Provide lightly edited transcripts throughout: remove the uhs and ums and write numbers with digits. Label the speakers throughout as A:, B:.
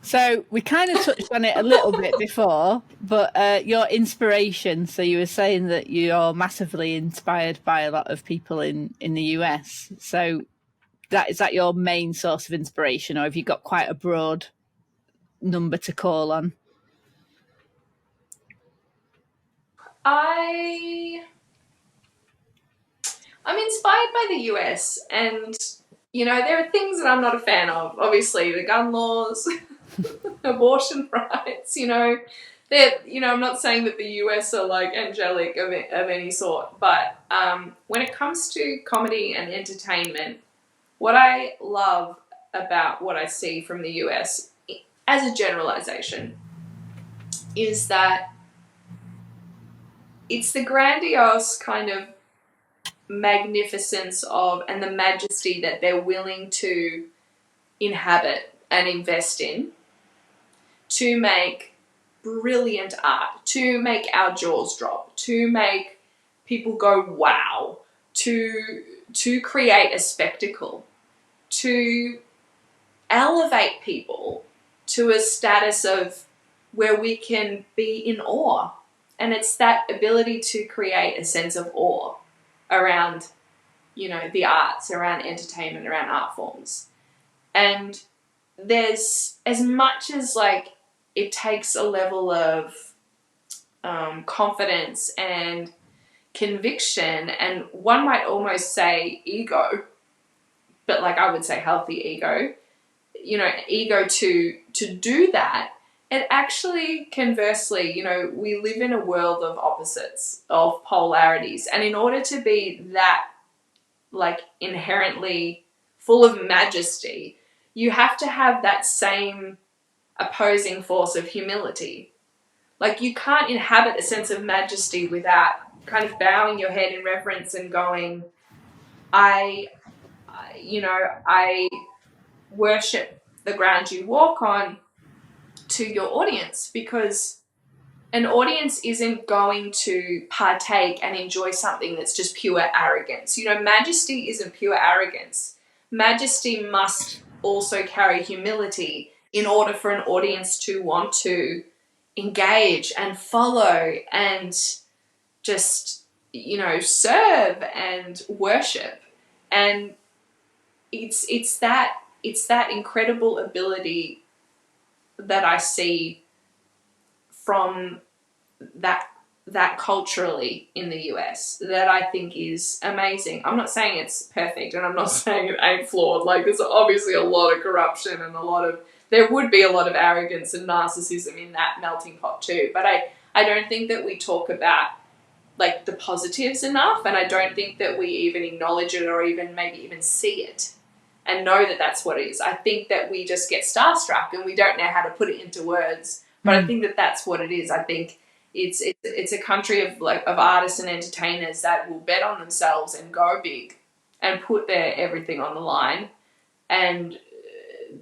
A: So we kind of touched on it a little bit before, but your inspiration. So you were saying that you're massively inspired by a lot of people in the US. So is that your main source of inspiration, or have you got quite a broad number to call on?
B: I'm inspired by the US, and there are things that I'm not a fan of. Obviously, the gun laws, abortion rights. I'm not saying that the US are like angelic of any sort, but when it comes to comedy and entertainment, what I love about what I see from the US, as a generalization, is that it's the grandiose kind of magnificence of and the majesty that they're willing to inhabit and invest in to make brilliant art, to make our jaws drop, to make people go wow, to create a spectacle, to elevate people to a status of where we can be in awe. And it's that ability to create a sense of awe around, the arts, around entertainment, around art forms. And there's, as much as like it takes a level of confidence and conviction, and one might almost say ego, but like I would say healthy ego, ego to do that. It actually, conversely, we live in a world of opposites, of polarities. And in order to be that, like, inherently full of majesty, you have to have that same opposing force of humility. Like, you can't inhabit a sense of majesty without kind of bowing your head in reverence and going, I worship the ground you walk on, to your audience, because an audience isn't going to partake and enjoy something that's just pure arrogance. Majesty isn't pure arrogance. Majesty must also carry humility in order for an audience to want to engage and follow and just, serve and worship. And it's that incredible ability that I see from that culturally in the US that I think is amazing. I'm not saying it's perfect, and I'm not saying it ain't flawed. Like, there's obviously a lot of corruption and there would be a lot of arrogance and narcissism in that melting pot too. But I don't think that we talk about like the positives enough, and I don't think that we even acknowledge it or maybe even see it and know that that's what it is. I think that we just get starstruck and we don't know how to put it into words. But I think that that's what it is. I think it's a country of artists and entertainers that will bet on themselves and go big and put their everything on the line, and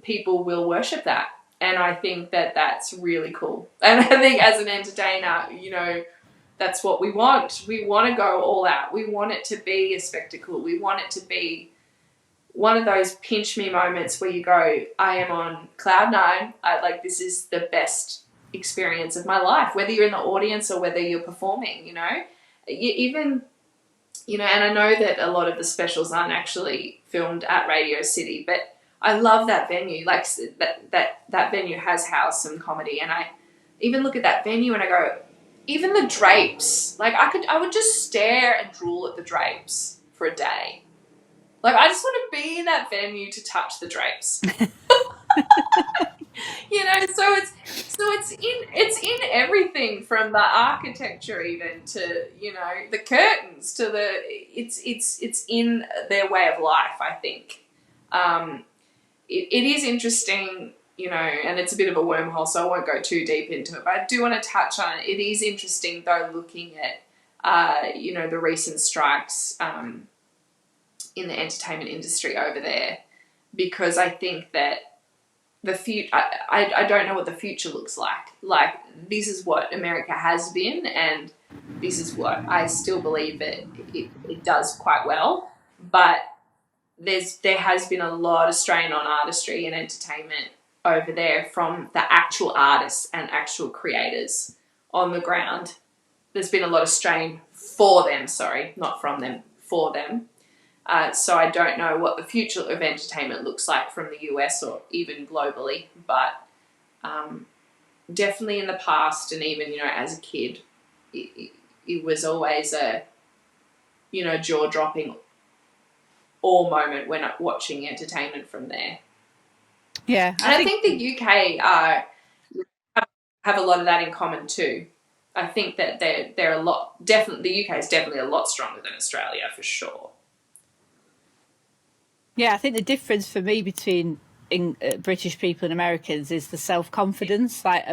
B: people will worship that. And I think that that's really cool. And I think as an entertainer, that's what we want. We want to go all out. We want it to be a spectacle. We want it to be one of those pinch me moments where you go, I am on cloud nine. This is the best experience of my life, whether you're in the audience or whether you're performing, even, and I know that a lot of the specials aren't actually filmed at Radio City, but I love that venue. Like that venue has housed some comedy, and I even look at that venue and I go, even the drapes, like I would just stare and drool at the drapes for a day. Like, I just want to be in that venue to touch the drapes. It's in everything, from the architecture even to, the curtains to it's in their way of life, I think. It is interesting, and it's a bit of a wormhole, so I won't go too deep into it, but I do want to touch on it. It is interesting, though, looking at, the recent strikes, in the entertainment industry over there, because I think that the future, I don't know what the future looks like. Like, this is what America has been, and this is what I still believe that it does quite well, but there has been a lot of strain on artistry and entertainment over there from the actual artists and actual creators on the ground. There's been a lot of strain for them, sorry, not from them, for them. So I don't know what the future of entertainment looks like from the US or even globally, but definitely in the past, and even, as a kid, it was always a, jaw-dropping awe moment when watching entertainment from there.
A: Yeah.
B: And I think the UK have a lot of that in common too. I think that they're a lot, definitely, the UK is definitely a lot stronger than Australia for sure.
A: Yeah, I think the difference for me between British people and Americans is the self-confidence. Like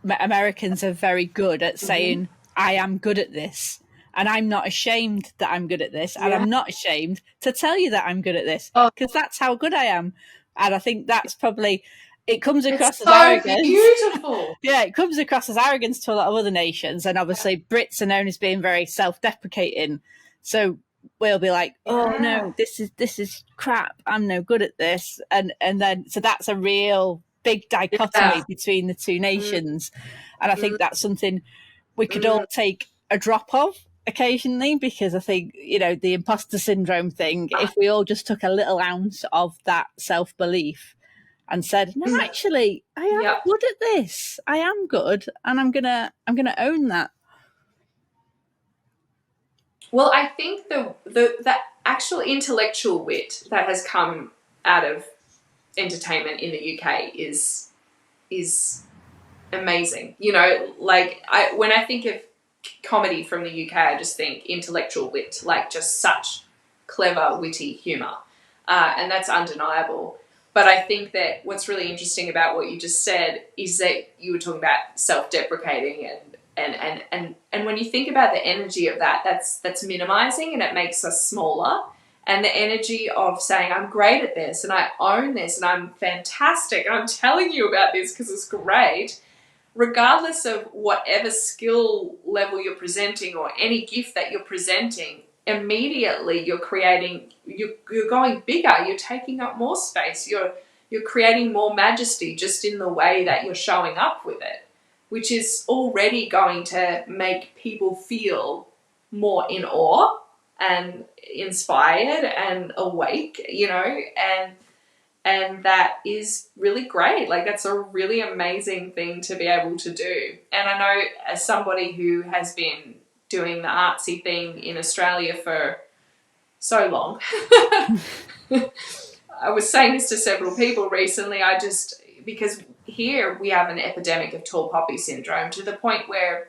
A: Americans are very good at saying, I am good at this. And I'm not ashamed that I'm good at this. And I'm not ashamed to tell you that I'm good at this, because that's how good I am. And I think that's probably, it comes across as arrogance.
B: Beautiful.
A: Yeah, it comes across as arrogance to a lot of other nations. And obviously Brits are known as being very self-deprecating. So we'll be like, oh no, this is crap. I'm no good at this. And then, so that's a real big dichotomy between the two nations. And I think that's something we could all take a drop of occasionally, because I think, the imposter syndrome thing, if we all just took a little ounce of that self-belief and said, no, actually, I am good at this. I am good, and I'm gonna own that.
B: Well, I think the actual intellectual wit that has come out of entertainment in the UK is amazing. When I think of comedy from the UK, I just think intellectual wit, like just such clever, witty humour, and that's undeniable. But I think that what's really interesting about what you just said is that you were talking about self-deprecating, and when you think about the energy of that, that's minimizing, and it makes us smaller. And the energy of saying, I'm great at this, and I own this, and I'm fantastic, and I'm telling you about this because it's great, regardless of whatever skill level you're presenting or any gift that you're presenting, immediately you're going bigger, you're taking up more space, you're creating more majesty just in the way that you're showing up with it, which is already going to make people feel more in awe and inspired and awake, and that is really great. Like, that's a really amazing thing to be able to do. And I know, as somebody who has been doing the artsy thing in Australia for so long, I was saying this to several people recently, because here we have an epidemic of tall poppy syndrome, to the point where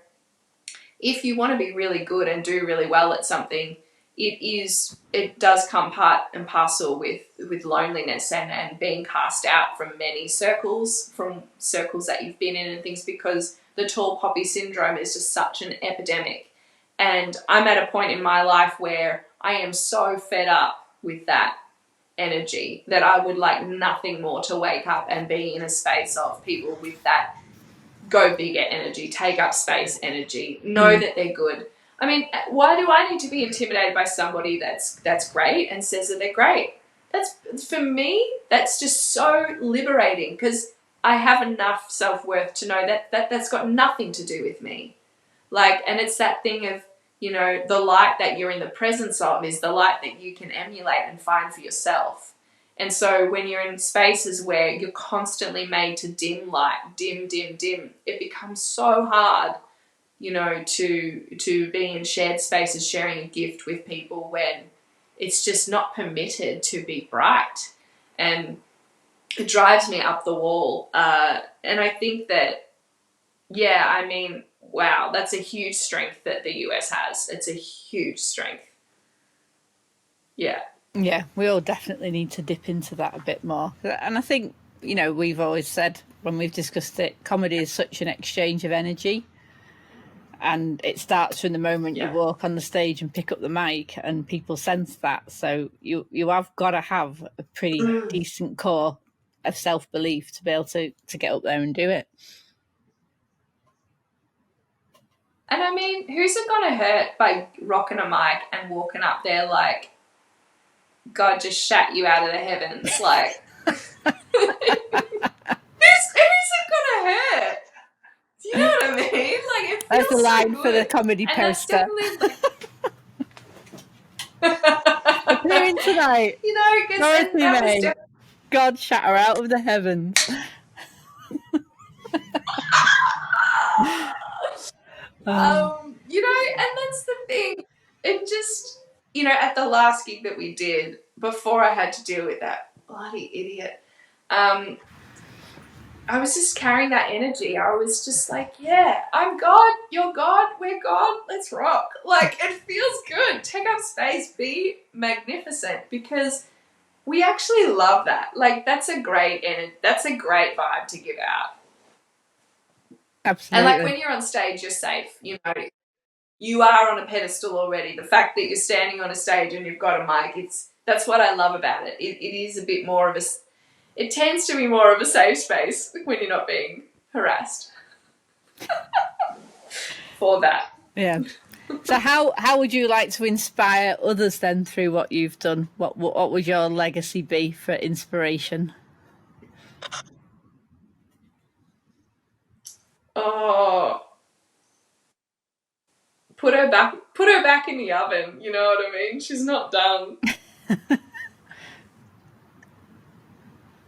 B: if you want to be really good and do really well at something, it does come part and parcel with loneliness and being cast out from many circles, that you've been in and things, because the tall poppy syndrome is just such an epidemic. And I'm at a point in my life where I am so fed up with that energy that I would like nothing more to wake up and be in a space of people with that go bigger energy, take up space energy, know that they're good. I mean, why do I need to be intimidated by somebody that's great and says that they're great? For me, that's just so liberating, because I have enough self-worth to know that that's got nothing to do with me. And it's that thing of, the light that you're in the presence of is the light that you can emulate and find for yourself. And so when you're in spaces where you're constantly made to dim light, dim, it becomes so hard, to be in shared spaces, sharing a gift with people, when it's just not permitted to be bright. And it drives me up the wall. And I think that, wow, that's a huge strength that the US has. It's a huge strength. Yeah.
A: Yeah, we all definitely need to dip into that a bit more. And I think, we've always said when we've discussed it, comedy is such an exchange of energy. And it starts from the moment you walk on the stage and pick up the mic, and people sense that. So you have got to have a pretty decent core of self-belief to be able to get up there and do it.
B: And I mean, who's it going to hurt by rocking a mic and walking up there like God just shat you out of the heavens? Like,
A: That's the
B: feels so
A: line for the
B: good.
A: comedy
B: And that's
A: poster.
B: definitely
A: Appearing tonight,
B: you know, because
A: Dorothy
B: that was
A: May. God shatter out of the heavens.
B: you know, and that's the thing. It just, you know, at the last gig that we did, before I had to deal with that bloody idiot, I was just carrying that energy. I was just like, yeah, I'm God, you're God, we're God, let's rock. Like, it feels good. Take up space, be magnificent, because we actually love that. Like, that's a great vibe to give out.
A: Absolutely.
B: And like when you're on stage, you're safe. You know, you are on a pedestal already. The fact that you're standing on a stage and you've got a mic, that's what I love about it. It is a bit more of a, it tends to be more of a safe space when you're not being harassed. For that.
A: Yeah. So how would you like to inspire others then through what you've done? What would your legacy be for inspiration?
B: Oh, put her back in the oven. You know what I mean? She's not done.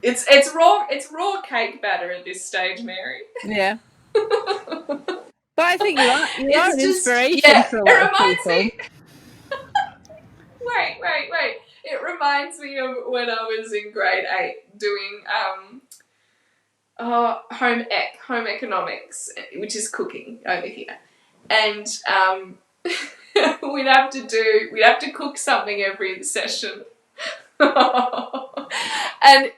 B: It's raw cake batter at this stage, Mary.
A: Yeah. But I think you are an inspiration for a
B: It
A: lot of
B: reminds
A: people.
B: me. Wait. It reminds me of when I was in grade 8 doing home economics, which is cooking over here, and we'd have to cook something every session, and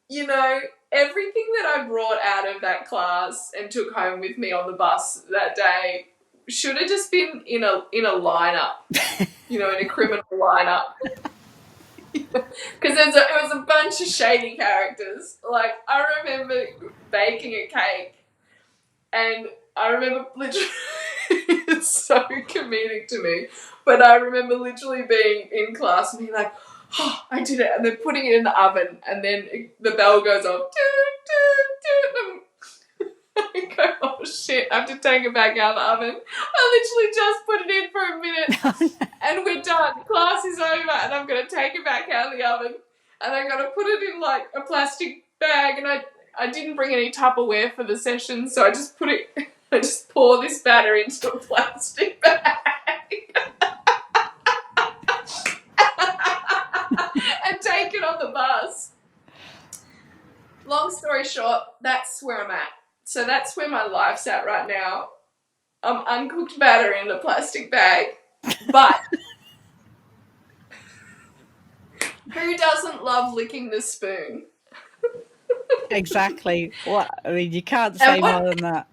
B: you know, everything that I brought out of that class and took home with me on the bus that day should have just been in a lineup, you know, in a criminal lineup. Because it was a bunch of shady characters. Like, I remember baking a cake, and I remember literally, it's so comedic to me, but I remember literally being in class and being like, oh, I did it, and then putting it in the oven, and then the bell goes off, and I go, oh shit, I have to take it back out of the oven. I literally just put it in for a minute, and we're done. Class is over, and I'm going to take it back out of the oven, and I'm going to put it in like a plastic bag, and I didn't bring any Tupperware for the session, so I just pour this batter into a plastic bag and take it on the bus. Long story short, that's where I'm at. So that's where my life's at right now. I'm uncooked batter in a plastic bag, but who doesn't love licking the spoon?
A: Exactly. What I mean, you can't say more than that.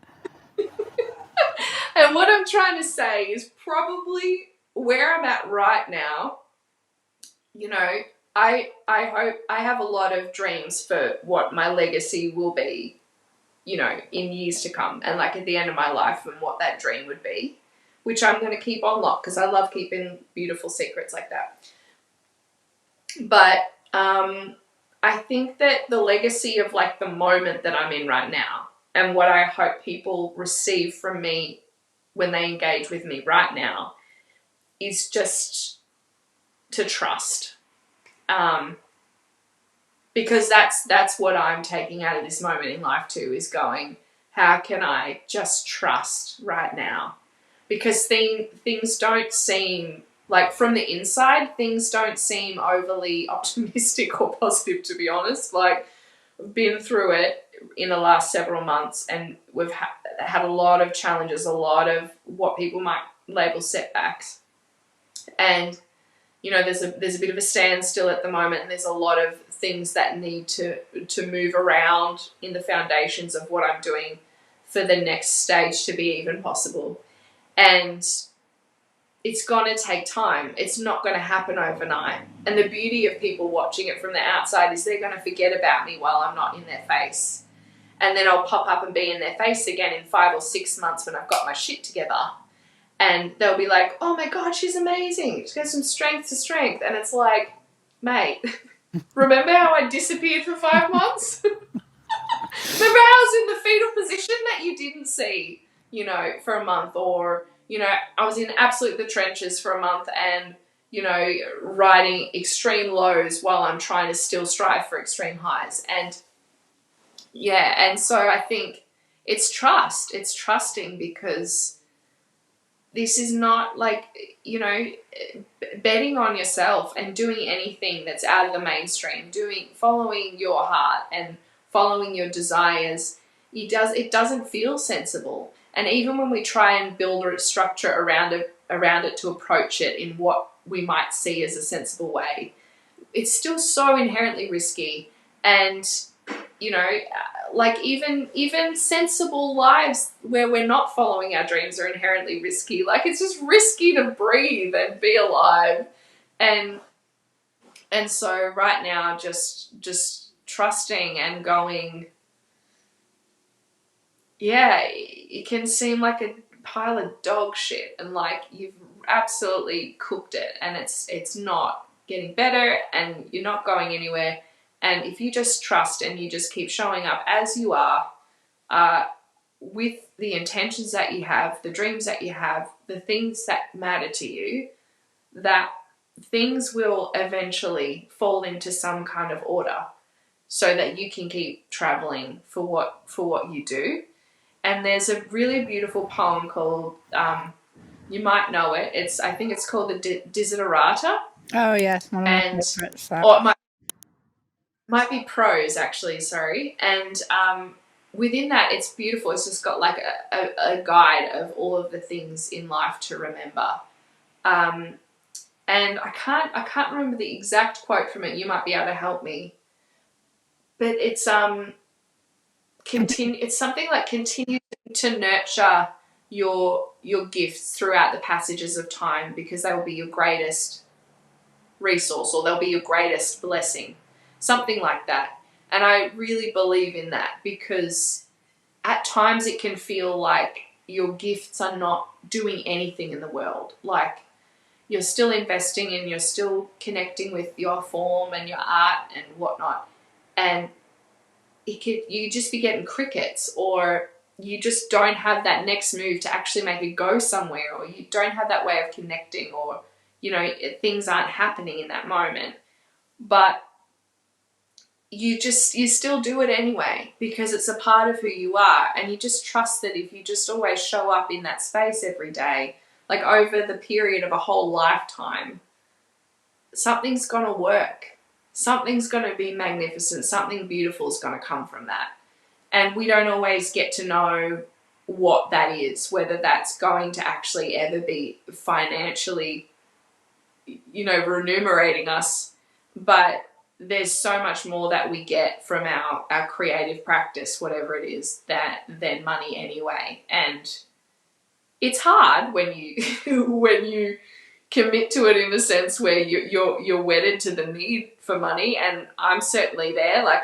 B: And what I'm trying to say is probably where I'm at right now. You know, I hope I have a lot of dreams for what my legacy will be, you know, in years to come, and like at the end of my life, and what that dream would be, which I'm going to keep on lock because I love keeping beautiful secrets like that. But I think that the legacy of like the moment that I'm in right now, and what I hope people receive from me when they engage with me right now, is just to trust. Because that's what I'm taking out of this moment in life too, is going, how can I just trust right now? Because things don't seem, like from the inside, things don't seem overly optimistic or positive, to be honest. Like, I've been through it in the last several months, and we've had a lot of challenges, a lot of what people might label setbacks. And you know, there's a bit of a standstill at the moment, and there's a lot of things that need to move around in the foundations of what I'm doing for the next stage to be even possible. And it's going to take time. It's not going to happen overnight. And the beauty of people watching it from the outside is they're going to forget about me while I'm not in their face. And then I'll pop up and be in their face again in 5 or 6 months when I've got my shit together. And they'll be like, oh my God, she's amazing. She goes from strength to strength. And it's like, mate, remember how I disappeared for 5 months? Remember how I was in the fetal position that you didn't see? you know, for a month, or, you know, I was in absolute the trenches for a month and, you know, riding extreme lows while I'm trying to still strive for extreme highs. And yeah, and so I think it's trust. It's trusting, because this is not like, you know, betting on yourself and doing anything that's out of the mainstream, following your heart and following your desires. It doesn't feel sensible. And even when we try and build a structure around it to approach it in what we might see as a sensible way, it's still so inherently risky. And, you know, like even sensible lives where we're not following our dreams are inherently risky. Like, it's just risky to breathe and be alive. And so right now, just trusting and going, yeah, it can seem like a pile of dog shit, and like you've absolutely cooked it, and it's not getting better, and you're not going anywhere. And if you just trust and you just keep showing up as you are, with the intentions that you have, the dreams that you have, the things that matter to you, that things will eventually fall into some kind of order so that you can keep traveling for what you do. And there's a really beautiful poem called, you might know it. I think it's called the Desiderata.
A: Oh yes, one of my
B: And
A: favorites.
B: or it might be prose, actually. Sorry. And within that, it's beautiful. It's just got like a guide of all of the things in life to remember. And I can't remember the exact quote from it. You might be able to help me. But it's it's something like continue to nurture your gifts throughout the passages of time, because they will be your greatest resource, or they'll be your greatest blessing, something like that. And I really believe in that, because at times it can feel like your gifts are not doing anything in the world. Like, you're still investing and you're still connecting with your form and your art and whatnot, and you just be getting crickets, or you just don't have that next move to actually make it go somewhere, or you don't have that way of connecting, or, you know, things aren't happening in that moment. But you still do it anyway, because it's a part of who you are. And you just trust that if you just always show up in that space every day, like over the period of a whole lifetime, something's going to work. Something's going to be magnificent. Something beautiful is going to come from that. And we don't always get to know what that is, whether that's going to actually ever be financially, you know, remunerating us. But there's so much more that we get from our creative practice, whatever it is, than money anyway. And it's hard when you when you commit to it in a sense where you're wedded to the need for money. And I'm certainly there. Like,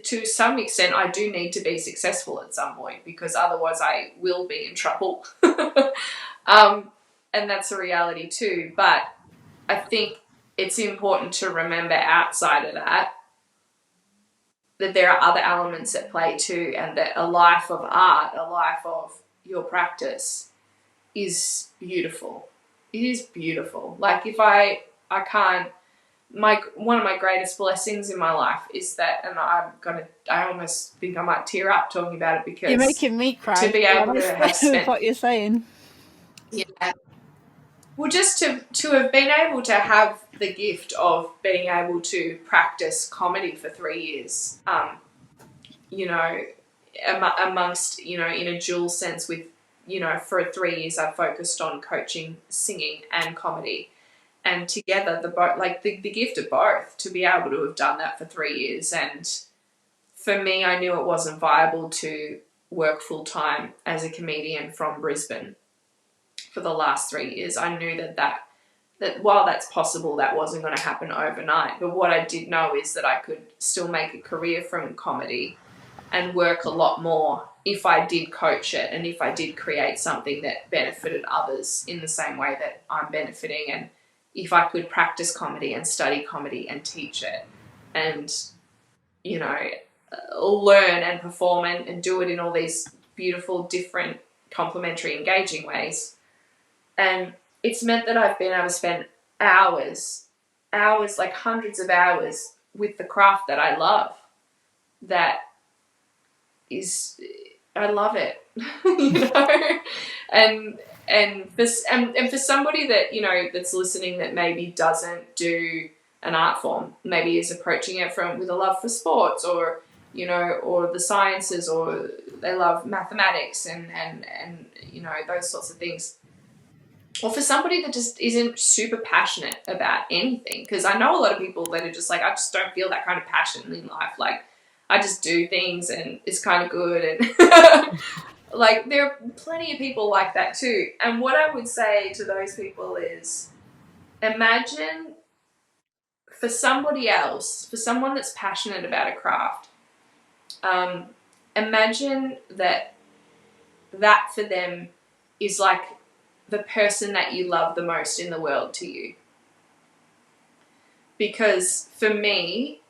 B: to some extent, I do need to be successful at some point, because otherwise I will be in trouble. And that's a reality too. But I think it's important to remember, outside of that there are other elements at play too, and that a life of art, a life of your practice is beautiful. It is beautiful. Like, if I can't, one of my greatest blessings in my life is that, and I almost think I might tear up talking about it, because
A: You're making me cry.
B: to be able to have
A: With
B: spent,
A: what you're saying.
B: yeah, well, just to have been able to have the gift of being able to practice comedy for 3 years, you know, amongst, you know, in a dual sense with, you know, for 3 years I've focused on coaching, singing and comedy. And together, the gift of both, to be able to have done that for 3 years. And for me, I knew it wasn't viable to work full time as a comedian from Brisbane for the last 3 years. I knew that while that's possible, that wasn't going to happen overnight. But what I did know is that I could still make a career from comedy and work a lot more if I did coach it, and if I did create something that benefited others in the same way that I'm benefiting, and if I could practice comedy and study comedy and teach it, and, you know, learn and perform and do it in all these beautiful different complementary, engaging ways. And it's meant that I've been able to spend hours, like hundreds of hours with the craft that I love. That is, I love it, and for somebody that, that's listening that maybe doesn't do an art form, maybe is approaching it with a love for sports, or or the sciences, or they love mathematics and those sorts of things. Or for somebody that just isn't super passionate about anything, because I know a lot of people that are just like, I just don't feel that kind of passion in life. Like, I just do things and it's kind of good. And like, there are plenty of people like that too. And what I would say to those people is, imagine for somebody else, for someone that's passionate about a craft, imagine that for them is like the person that you love the most in the world to you. Because for me,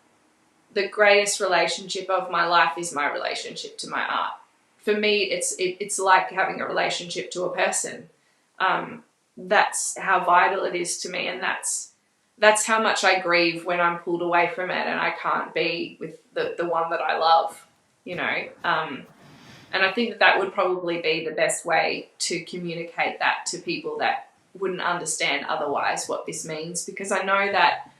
B: the greatest relationship of my life is my relationship to my art. For me, it's like having a relationship to a person. That's how vital it is to me, and that's how much I grieve when I'm pulled away from it and I can't be with the one that I love, And I think that would probably be the best way to communicate that to people that wouldn't understand otherwise what this means, because I know that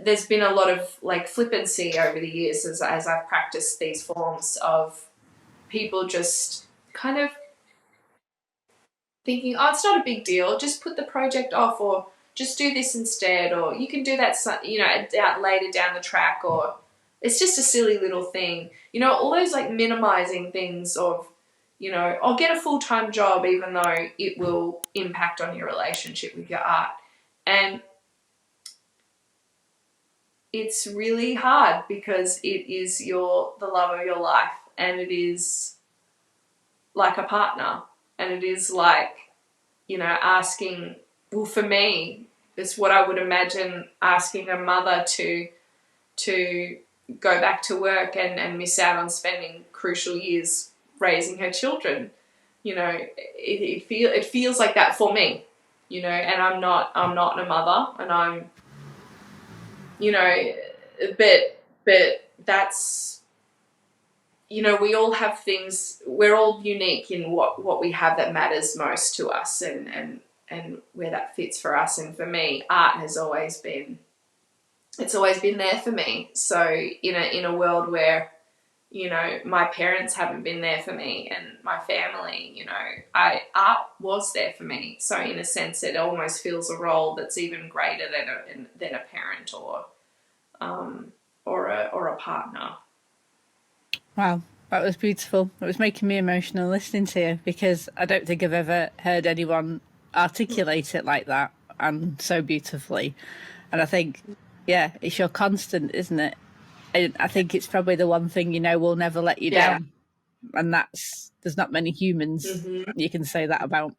B: there's been a lot of like flippancy over the years as I've practiced these forms of people just kind of thinking, oh, it's not a big deal, just put the project off, or just do this instead, or you can do that, later down the track, or it's just a silly little thing. All those like minimizing things of, I'll get a full-time job even though it will impact on your relationship with your art. And it's really hard because it is the love of your life, and it is like a partner, and it is like, asking, well, for me, it's what I would imagine asking a mother to go back to work and miss out on spending crucial years raising her children. It feels like that for me, and I'm not a mother, and I'm, but that's, we all have things, we're all unique in what we have that matters most to us, and where that fits for us. And for me, art has always been there for me. So in a world where, my parents haven't been there for me, and my family, art was there for me. So in a sense, it almost feels a role that's even greater than a parent or a partner.
A: Wow, that was beautiful. It was making me emotional listening to you, because I don't think I've ever heard anyone articulate it like that and so beautifully. And I think, yeah, it's your constant, isn't it? And I think it's probably the one thing will never let you down. And there's not many humans you can say that about.